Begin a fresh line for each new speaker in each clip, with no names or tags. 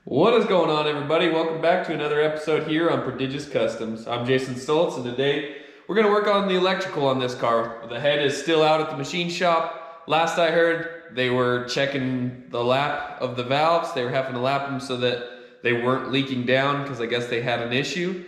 What is going on, everybody? Welcome back to another episode here on Prodigious Customs. I'm Jason Stoltz, and today we're going to work on the electrical on this car. The head is still out at the machine shop. Last I heard, they were checking the lap of the valves. They were having to lap them so that they weren't leaking down because I guess they had an issue.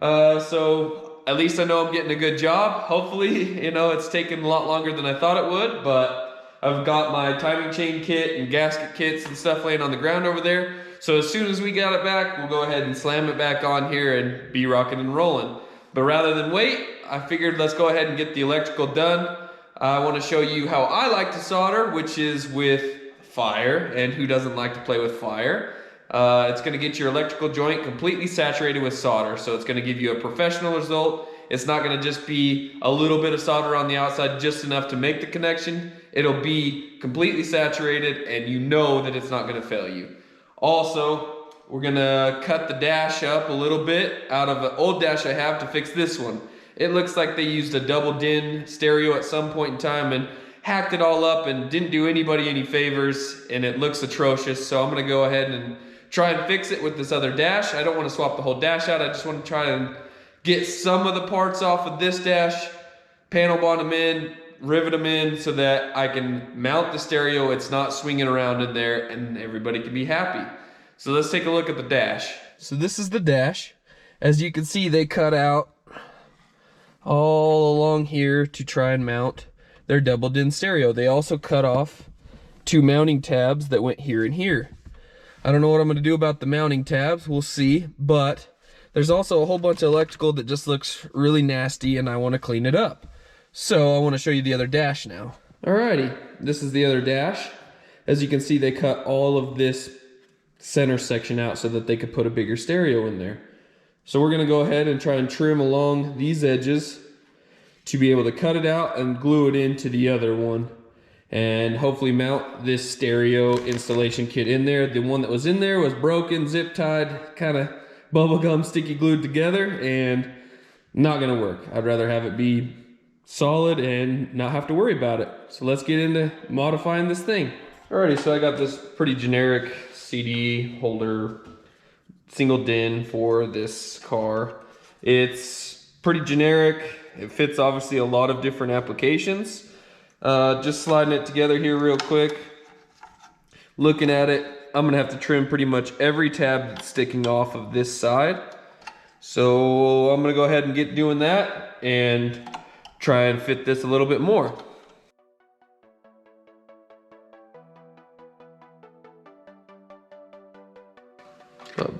So at least I know I'm getting a good job. Hopefully, it's taken a lot longer than I thought it would, but I've got my timing chain kit and gasket kits and stuff laying on the ground over there. So as soon as we got it back, we'll go ahead and slam it back on here and be rocking and rolling. But rather than wait, I figured let's go ahead and get the electrical done. I want to show you how I like to solder, which is with fire. And who doesn't like to play with fire? It's going to get your electrical joint completely saturated with solder. So it's going to give you a professional result. It's not going to just be a little bit of solder on the outside, just enough to make the connection. It'll be completely saturated, and you know that it's not going to fail you. Also, we're gonna cut the dash up a little bit out of an old dash I have to fix this one. It looks like they used a double din stereo at some point in time and hacked it all up and didn't do anybody any favors, and it looks atrocious. So I'm gonna go ahead and try and fix it with this other dash. I don't want to swap the whole dash out. I just want to try and get some of the parts off of this dash, panel bond them in, rivet them in so that I can mount the stereo. It's not swinging around in there and everybody can be happy. So let's take a look at the dash. So this is the dash. As you can see, they cut out all along here to try and mount their double din stereo. They also cut off two mounting tabs that went here and here. I don't know what I'm going to do about the mounting tabs. We'll see. But there's also a whole bunch of electrical that just looks really nasty and I want to clean it up. So I want to show you the other dash now. Alrighty, this is the other dash. As you can see, they cut all of this center section out so that they could put a bigger stereo in there. So we're going to go ahead and try and trim along these edges to be able to cut it out and glue it into the other one. And hopefully mount this stereo installation kit in there. The one that was in there was broken, zip tied, kind of bubblegum sticky glued together, and not going to work. I'd rather have it be solid and not have to worry about it. So let's get into modifying this thing. Alrighty, so I got this pretty generic CD holder, single din for this car. It's pretty generic. It fits obviously a lot of different applications. Just sliding it together here real quick. Looking at it, I'm gonna have to trim pretty much every tab that's sticking off of this side. So I'm gonna go ahead and get doing that and try and fit this a little bit more.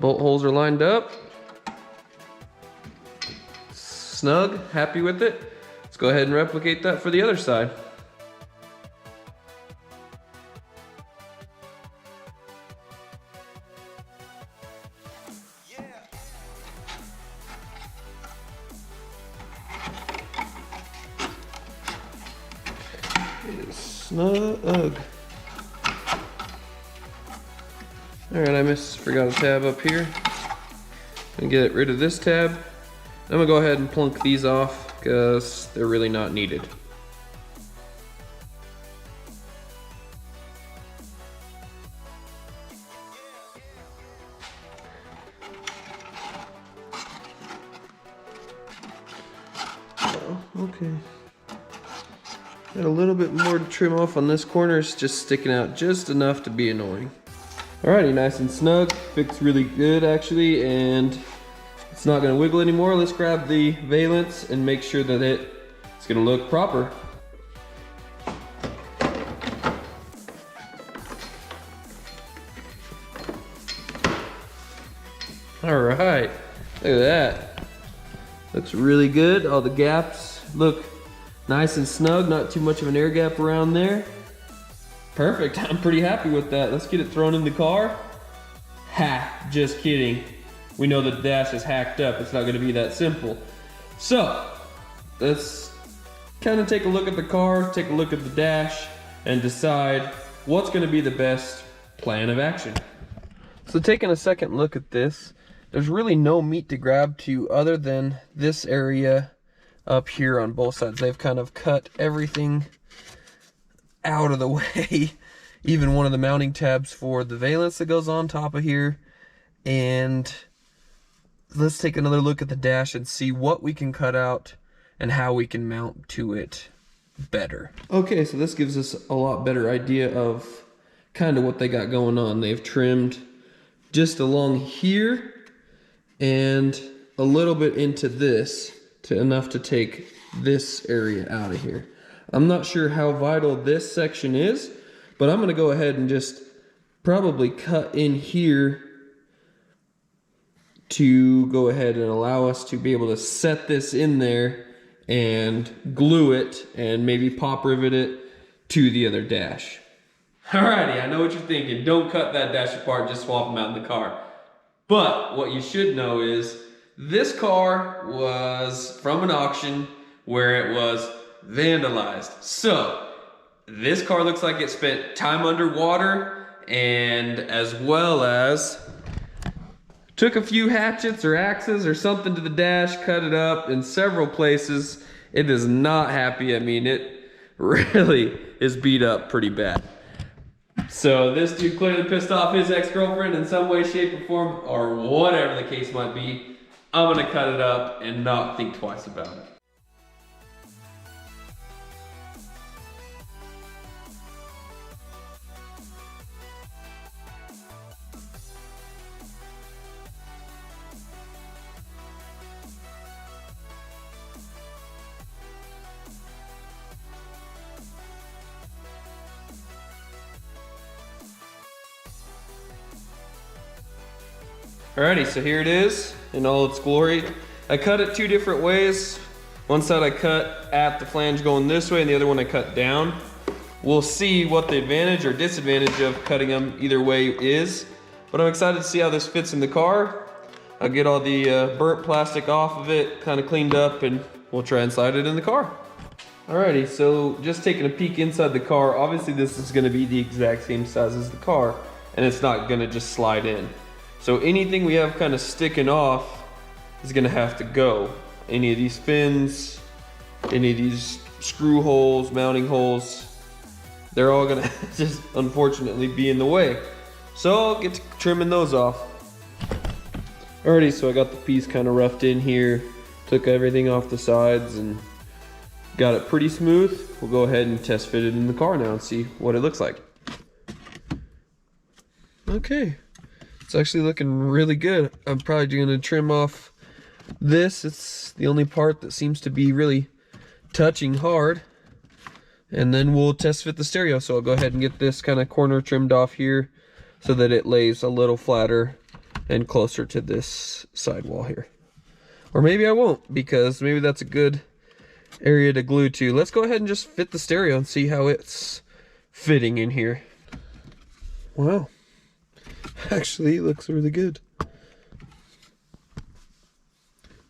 Bolt holes are lined up. Snug, happy with it. Let's go ahead and replicate that for the other side. Snug. Alright, I forgot a tab up here. And get rid of this tab. I'm gonna go ahead and plunk these off because they're really not needed. Oh, okay. Got a little bit more to trim off on this corner. It's just sticking out just enough to be annoying. Alrighty, nice and snug. Fits really good actually, and it's not gonna wiggle anymore. Let's grab the valence and make sure that it's gonna look proper. Alright, look at that. Looks really good. All the gaps look nice and snug, not too much of an air gap around there. Perfect, I'm pretty happy with that. Let's get it thrown in the car. Ha, just kidding. We know the dash is hacked up. It's not gonna be that simple. So, let's kind of take a look at the car, take a look at the dash, and decide what's gonna be the best plan of action. So taking a second look at this, there's really no meat to grab to other than this area up here on both sides. They've kind of cut everything out of the way. Even one of the mounting tabs for the valence that goes on top of here and let's take another look at the dash and see what we can cut out and how we can mount to it better. Okay, so this gives us a lot better idea of kind of what they got going on. They've trimmed just along here and a little bit into this, to enough to take this area out of here. I'm not sure how vital this section is, but I'm gonna go ahead and just probably cut in here to go ahead and allow us to be able to set this in there and glue it and maybe pop rivet it to the other dash. Alrighty, I know what you're thinking. Don't cut that dash apart, just swap them out in the car. But what you should know is this car was from an auction where it was vandalized. So this car looks like it spent time underwater, and as well as took a few hatchets or axes or something to the dash, cut it up in several places. It is not happy. I mean, it really is beat up pretty bad. So this dude clearly pissed off his ex-girlfriend in some way, shape, or form, or whatever the case might be. I'm gonna cut it up and not think twice about it. Alrighty, so here it is in all its glory. I cut it two different ways. One side I cut at the flange going this way, and the other one I cut down. We'll see what the advantage or disadvantage of cutting them either way is, but I'm excited to see how this fits in the car. I'll get all the burnt plastic off of it, kind of cleaned up, and we'll try and slide it in the car. Alrighty, so just taking a peek inside the car. Obviously this is gonna be the exact same size as the car, and it's not gonna just slide in. So anything we have kind of sticking off is gonna have to go. Any of these fins, any of these screw holes, mounting holes, they're all gonna just unfortunately be in the way. So I'll get to trimming those off. Alrighty, so I got the piece kind of roughed in here, took everything off the sides and got it pretty smooth. We'll go ahead and test fit it in the car now and see what it looks like. Okay. It's actually looking really good. I'm probably going to trim off this. It's the only part that seems to be really touching hard. And then we'll test fit the stereo. So I'll go ahead and get this kind of corner trimmed off here so that it lays a little flatter and closer to this sidewall here. Or maybe I won't, because maybe that's a good area to glue to. Let's go ahead and just fit the stereo and see how it's fitting in here. Wow. Actually, it looks really good. I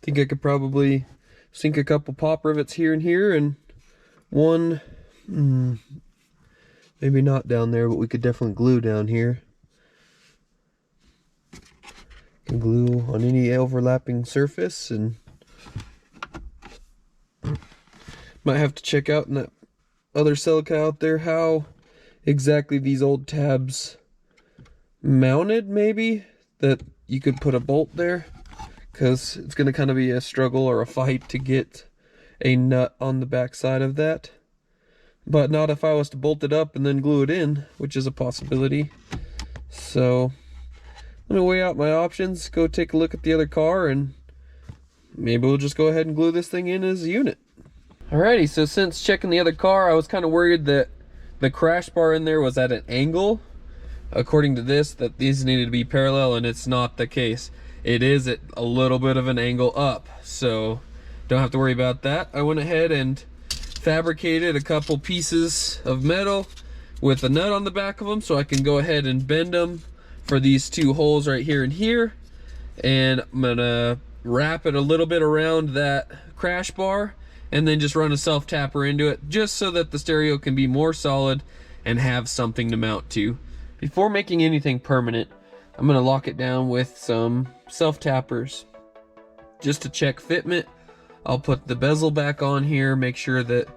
think I could probably sink a couple pop rivets here and here, and one, maybe not down there, but we could definitely glue down here. Can glue on any overlapping surface, and might have to check out in that other Celica out there how exactly these old tabs mounted, maybe that you could put a bolt there, because it's going to kind of be a struggle or a fight to get a nut on the back side of that, but not if I was to bolt it up and then glue it in, which is a possibility. So let me weigh out my options, go take a look at the other car, and maybe we'll just go ahead and glue this thing in as a unit. Alrighty, so since checking the other car, I was kind of worried that the crash bar in there was at an angle. According to this, that these needed to be parallel, and it's not the case. It is at a little bit of an angle up, so don't have to worry about that. I went ahead and fabricated a couple pieces of metal with a nut on the back of them, so I can go ahead and bend them for these two holes right here and here. And I'm gonna wrap it a little bit around that crash bar, and then just run a self-tapper into it, just so that the stereo can be more solid and have something to mount to. Before making anything permanent, I'm going to lock it down with some self-tappers just to check fitment. I'll put the bezel back on here, make sure that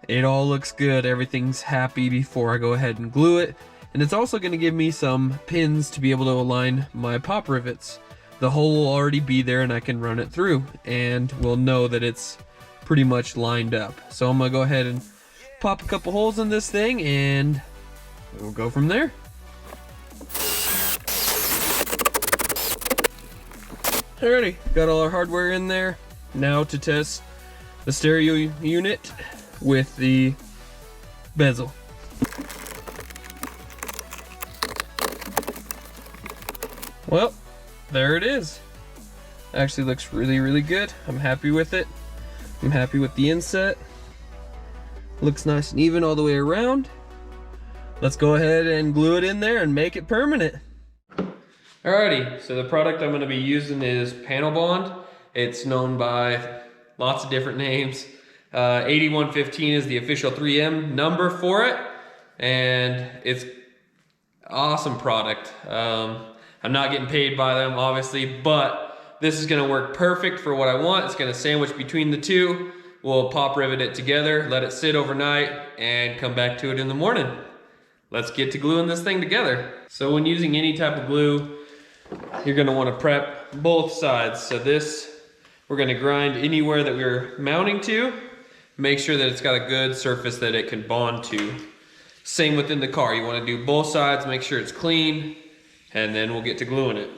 it all looks good, everything's happy before I go ahead and glue it. And it's also going to give me some pins to be able to align my pop rivets. The hole will already be there and I can run it through and we'll know that it's pretty much lined up. So I'm going to go ahead and pop a couple holes in this thing and we'll go from there. Alrighty, got all our hardware in there. Now to test the stereo unit with the bezel. Well, there it is. Actually looks really, really good. I'm happy with it. I'm happy with the inset. Looks nice and even all the way around. Let's go ahead and glue it in there and make it permanent. Alrighty, so the product I'm going to be using is Panel Bond. It's known by lots of different names. 8115 is the official 3M number for it, and it's awesome product. I'm not getting paid by them, obviously, but this is going to work perfect for what I want. It's going to sandwich between the two. We'll pop rivet it together, let it sit overnight, and come back to it in the morning. Let's get to gluing this thing together. So when using any type of glue, you're going to want to prep both sides. So this, we're going to grind anywhere that we're mounting to. Make sure that it's got a good surface that it can bond to. Same within the car. You want to do both sides, make sure it's clean, and then we'll get to gluing it.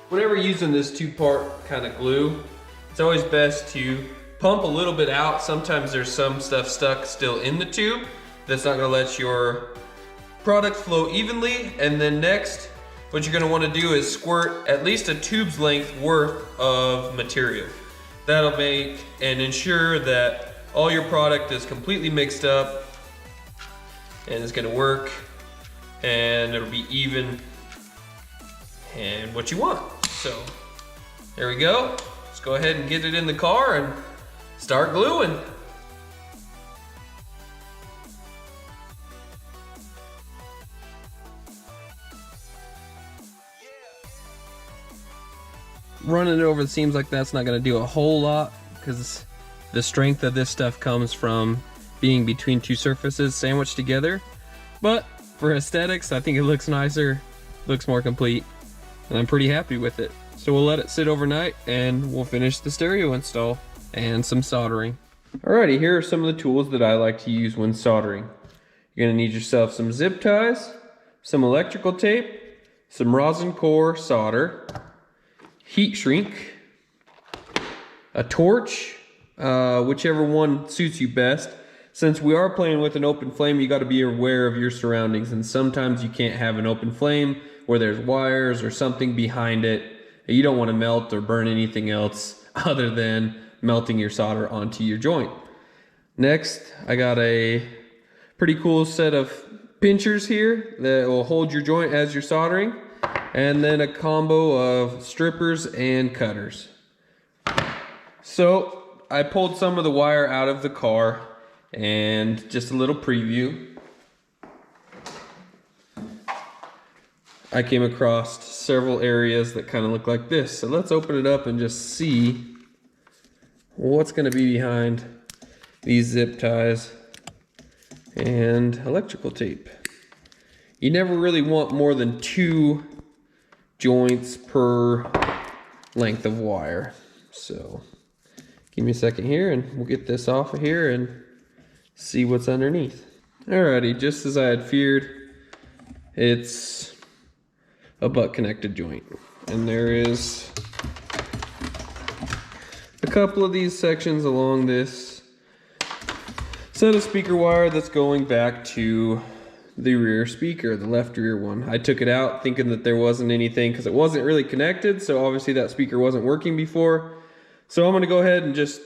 Whenever using this two-part kind of glue, it's always best to pump a little bit out. Sometimes there's some stuff stuck still in the tube that's not going to let your product flow evenly. And then next, what you're going to want to do is squirt at least a tube's length worth of material. That'll make and ensure that all your product is completely mixed up and it's going to work and it'll be even and what you want. So there we go. Let's go ahead and get it in the car and start gluing. Running it over the seams like that's not going to do a whole lot because the strength of this stuff comes from being between two surfaces sandwiched together. But for aesthetics, I think it looks nicer, looks more complete, and I'm pretty happy with it. So we'll let it sit overnight and we'll finish the stereo install and some soldering. Alrighty, here are some of the tools that I like to use when soldering. You're going to need yourself some zip ties, some electrical tape, some rosin core solder, heat shrink, a torch, whichever one suits you best. Since we are playing with an open flame, you got to be aware of your surroundings, and sometimes you can't have an open flame where there's wires or something behind it. You don't want to melt or burn anything else other than melting your solder onto your joint. Next, I got a pretty cool set of pinchers here that will hold your joint as you're soldering, and then a combo of strippers and cutters. So I pulled some of the wire out of the car, and just a little preview. I came across several areas that kind of look like this. So let's open it up and just see what's going to be behind these zip ties and electrical tape. You never really want more than 2 joints per length of wire. So give me a second here and we'll get this off of here and see what's underneath. Alrighty, just as I had feared, it's a butt connected joint. And there is a couple of these sections along this set of speaker wire that's going back to the rear speaker, the left rear one. I took it out thinking that there wasn't anything because it wasn't really connected, so obviously that speaker wasn't working before. So I'm going to go ahead and just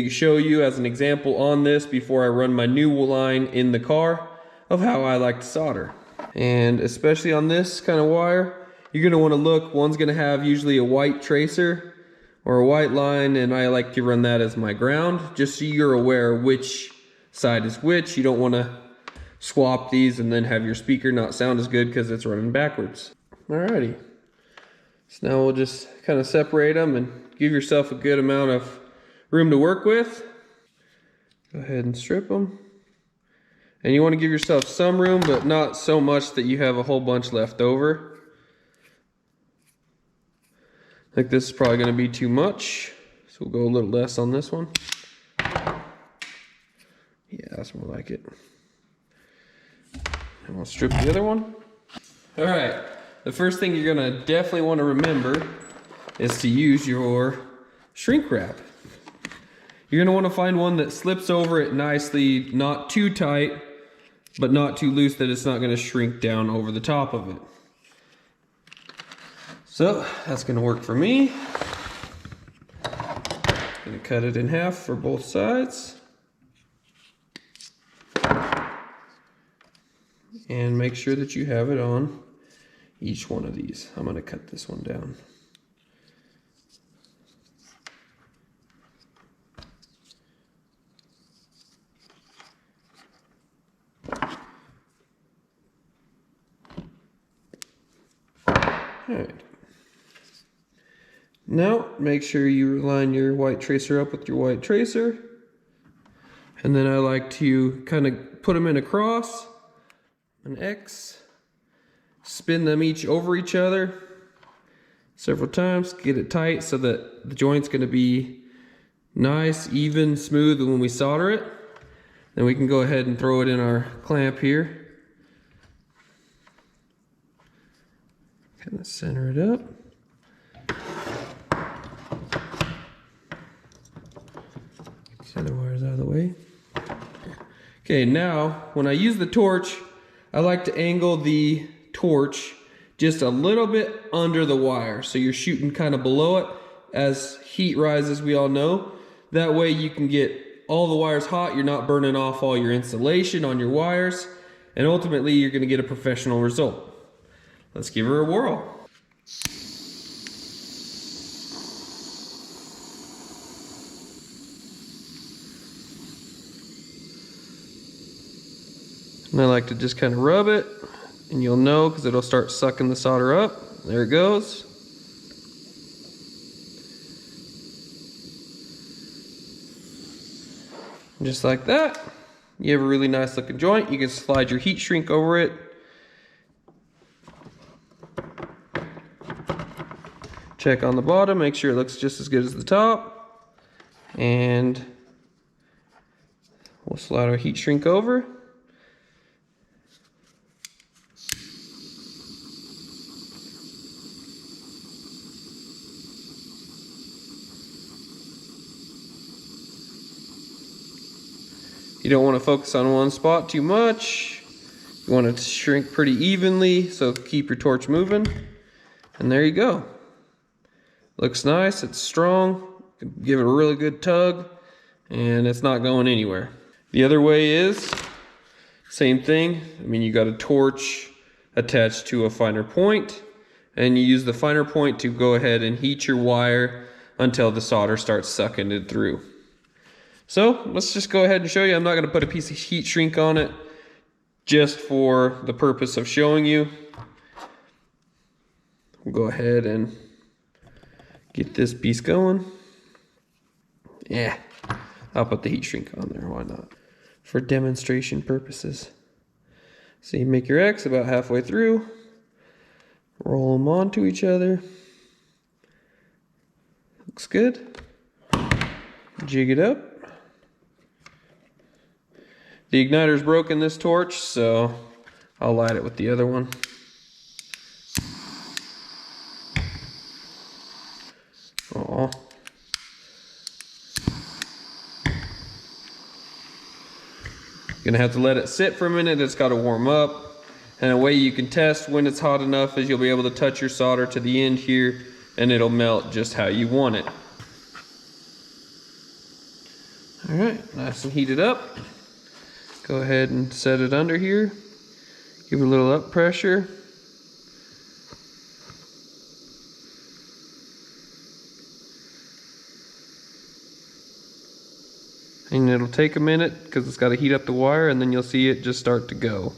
show you as an example on this before I run my new line in the car of how I like to solder. And especially on this kind of wire, you're going to want to look, one's going to have usually a white tracer or a white line, and I like to run that as my ground just so you're aware which side is which. You don't want to swap these and then have your speaker not sound as good because it's running backwards. Alrighty, so now we'll just kind of separate them and give yourself a good amount of room to work with. Go ahead and strip them. And you want to give yourself some room, but not so much that you have a whole bunch left over. I think this is probably going to be too much, so we'll go a little less on this one. Yeah, that's more like it. And we'll strip the other one. All right, the first thing you're going to definitely want to remember is to use your shrink wrap. You're going to want to find one that slips over it nicely, not too tight, but not too loose that it's not going to shrink down over the top of it. So that's going to work for me. Going to cut it in half for both sides. And make sure that you have it on each one of these. I'm going to cut this one down. Alright. Now make sure you line your white tracer up with your white tracer. And then I like to kind of put them in a cross, an X, spin them each over each other several times, get it tight so that the joint's going to be nice, even, smooth when we solder it. Then we can go ahead and throw it in our clamp here. Kind of center it up. Get the other wires out of the way. Okay, now when I use the torch, I like to angle the torch just a little bit under the wire. So you're shooting kind of below it as heat rises, we all know. That way you can get all the wires hot. You're not burning off all your insulation on your wires. And ultimately you're going to get a professional result. Let's give her a whirl. And I like to just kind of rub it, and you'll know because it'll start sucking the solder up. There it goes. Just like that. You have a really nice looking joint. You can slide your heat shrink over it. Check on the bottom, make sure it looks just as good as the top. And we'll slide our heat shrink over. You don't want to focus on one spot too much. You want it to shrink pretty evenly, so keep your torch moving. And there you go. Looks nice, it's strong, give it a really good tug, and it's not going anywhere. The other way is, same thing. I mean, you got a torch attached to a finer point, and you use the finer point to go ahead and heat your wire until the solder starts sucking it through. So let's just go ahead and show you. I'm not going to put a piece of heat shrink on it just for the purpose of showing you. We'll go ahead and get this piece going. Yeah, I'll put the heat shrink on there, why not? For demonstration purposes. So you make your X about halfway through, roll them onto each other. Looks good. Jig it up. The igniter's broken this torch, so I'll light it with the other one. Aw. Gonna have to let it sit for a minute. It's got to warm up, and a way you can test when it's hot enough is you'll be able to touch your solder to the end here and it'll melt just how you want it. All right, nice and heated up. Go ahead and set it under here. Give it a little up pressure. And it'll take a minute because it's got to heat up the wire, and then you'll see it just start to go.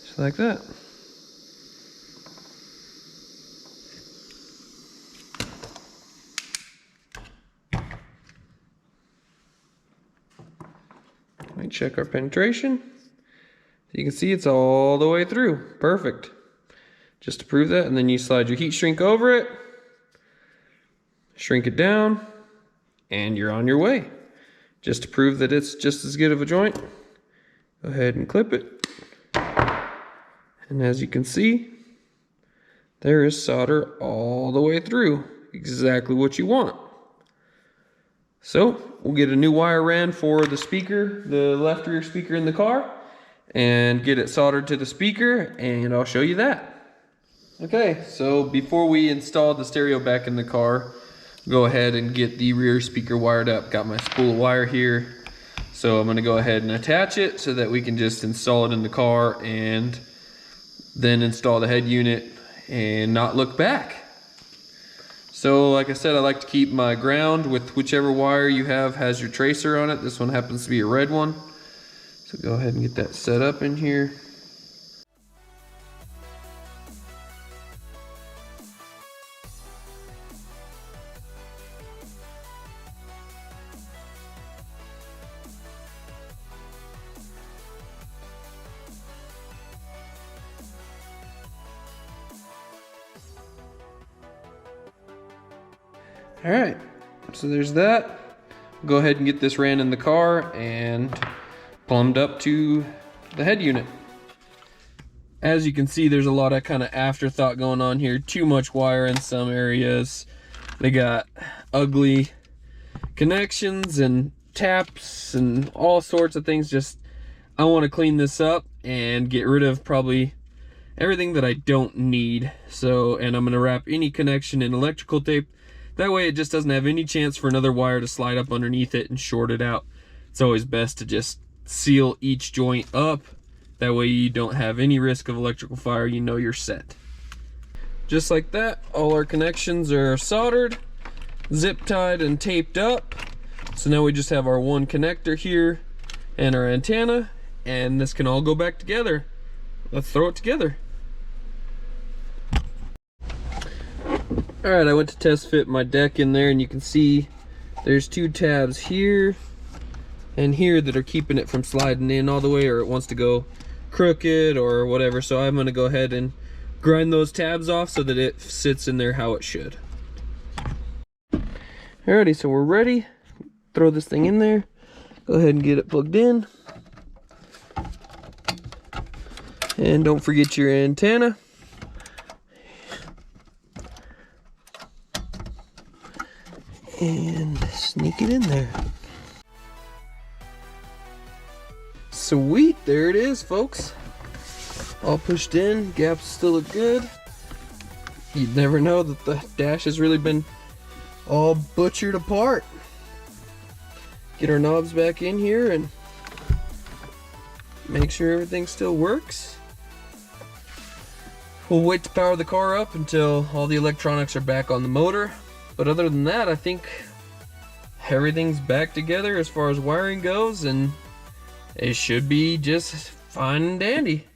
Just like that. Let me check our penetration. You can see it's all the way through. Perfect. Just to prove that, and then you slide your heat shrink over it, shrink it down, and you're on your way. Just to prove that it's just as good of a joint, go ahead and clip it. And as you can see, there is solder all the way through. Exactly what you want. So we'll get a new wire ran for the speaker, the left rear speaker in the car, and get it soldered to the speaker, and I'll show you that. Okay, so before we install the stereo back in the car, go ahead and get the rear speaker wired up. Got my spool of wire here. So I'm gonna go ahead and attach it so that we can just install it in the car and then install the head unit and not look back. So like I said, I like to keep my ground with whichever wire you have has your tracer on it. This one happens to be a red one. So go ahead and get that set up in here. All right, so there's that. Go ahead and get this ran in the car and plumbed up to the head unit. As you can see, there's a lot of kind of afterthought going on here. Too much wire in some areas. They got ugly connections and taps and all sorts of things. Just, I want to clean this up and get rid of probably everything that I don't need. So, and I'm going to wrap any connection in electrical tape. That way it just doesn't have any chance for another wire to slide up underneath it and short it out. It's always best to just seal each joint up. That way you don't have any risk of electrical fire. You know you're set. Just like that, all our connections are soldered, zip tied and taped up. So now we just have our one connector here and our antenna, and this can all go back together. Let's throw it together. Alright, I went to test fit my deck in there, and you can see there's two tabs here and here that are keeping it from sliding in all the way, or it wants to go crooked or whatever. So I'm going to go ahead and grind those tabs off so that it sits in there how it should. Alrighty, so we're ready. Throw this thing in there. Go ahead and get it plugged in. And don't forget your antenna. And sneak it in there. Sweet, there it is, folks. All pushed in, gaps still look good. You'd never know that the dash has really been all butchered apart. Get our knobs back in here and make sure everything still works. We'll wait to power the car up until all the electronics are back on the motor. But other than that, I think everything's back together as far as wiring goes, and it should be just fine and dandy.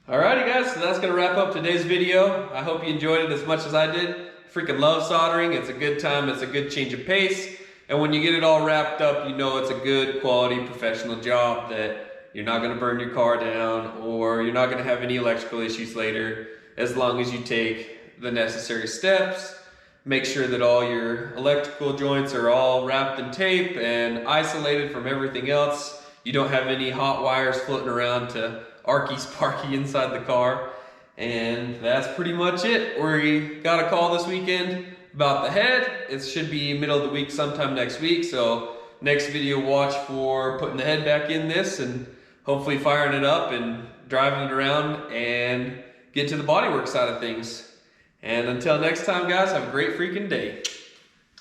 Alrighty guys, so that's gonna wrap up today's video. I hope you enjoyed it as much as I did. Freaking love soldering. It's a good time, it's a good change of pace. And when you get it all wrapped up, you know it's a good quality professional job, that you're not gonna burn your car down, or you're not gonna have any electrical issues later, as long as you take the necessary steps. Make sure that all your electrical joints are all wrapped in tape and isolated from everything else. You don't have any hot wires floating around to arky-sparky inside the car. And that's pretty much it. We got a call this weekend about the head. It should be middle of the week sometime next week. So next video, watch for putting the head back in this and hopefully firing it up and driving it around and get to the bodywork side of things. And until next time, guys, have a great freaking day.